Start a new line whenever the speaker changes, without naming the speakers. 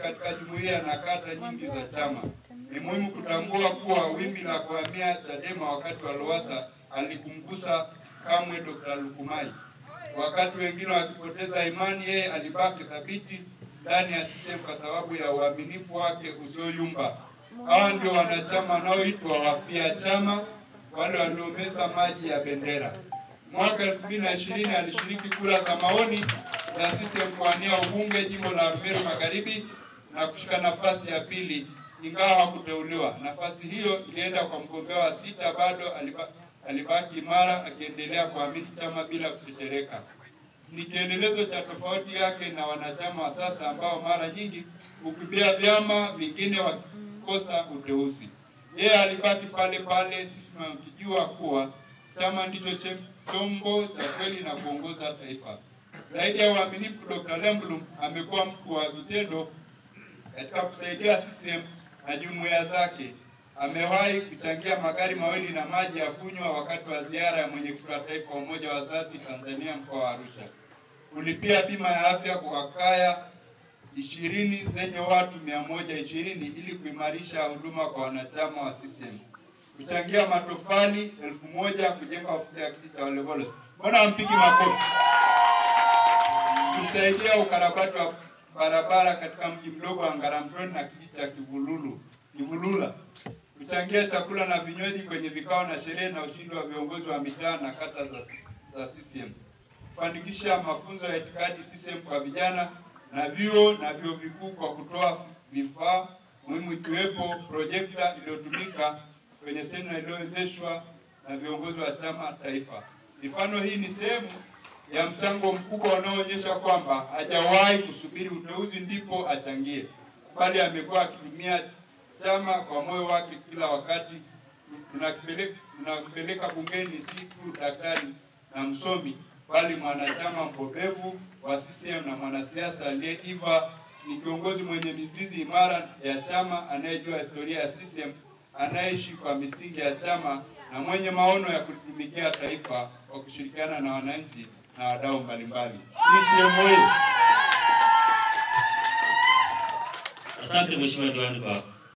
katika jumuiya na kata nyingi za chama. Ni muhimu kutambua kuwa wimbi la kuhamia Chadema wakati wa Lowassa alikumgusa kamwe Dr. Lukumai. Wakati wengine wakipoteza imani, yeye alibaki thabiti ndani ya CCM kwa sababu ya uaminifu wake usioyumba. Hawa ndio wanachama wanaoitwa wafia chama, wale waliomeza maji ya bendera. Mwaka 2020 alishiriki kura za maoni za CCM kuwania ubunge jimbo la Meru Magharibi na kushika nafasi ya pili, ingawa hakuteuliwa. Nafasi hiyo ilienda kwa mgombea wa sita, bado alibaki imara akiendelea kuamini chama bila kutetereka. Ni kiendelezo cha tofauti yake na wanachama wa sasa ambao mara nyingi hukimbia vyama vingine wakikosa uteuzi. Yeye alibaki pale pale, sisi tunamjua kuwa chama ndicho chombo cha kweli na kuongoza taifa. Zaidi ya uaminifu, Dr. Lembulum amekuwa mtu wa vitendo katika kusaidia CCM na jumuiya zake. Amewahi kuchangia magari mawili na maji ya kunywa wakati wa ziara ya mwenyekiti wa taifa wa Umoja wa Wazazi Tanzania mkoa wa Arusha. Kulipia bima ya afya kwa kaya 20 zenye watu 120 ili kuimarisha huduma kwa wanachama wa CCM. Kuchangia matofali 1000 kujenga ofisi ya kiti cha Olevolos. Mbona hampigi makofi? Kusaidia ukarabati wa barabara katika mji mdogo wa Ngaramtoni na kijiji cha Kivulula. Kuchangia chakula na vinywaji kwenye vikao na sherehe na ushindi wa viongozi wa mitaa na kata za CCM. Kufanikisha mafunzo ya itikadi CCM kwa vijana na vyuo vikuu kwa kutoa vifaa muhimu ikiwepo projekta iliyotumika kwenye semina iliyowezeshwa na viongozi wa chama taifa. Mifano hii ni sehemu ya mchango mkubwa unaoonyesha kwamba hajawahi kusubiri uteuzi ndipo achangie, bali amekuwa akitumia chama kwa moyo wake kila wakati. Tunakipeleka bungeni si tu daktari na msomi, bali mwanachama mbobevu wa CCM na mwanasiasa aliyeiva. Ni kiongozi mwenye mizizi imara ya chama, anayejua historia ya CCM, anayeishi kwa misingi ya chama na mwenye maono ya kutumikia taifa kwa kushirikiana na wananchi na wadau mbalimbali. CCM oyee!
Asante Mheshimiwa Diwani kwa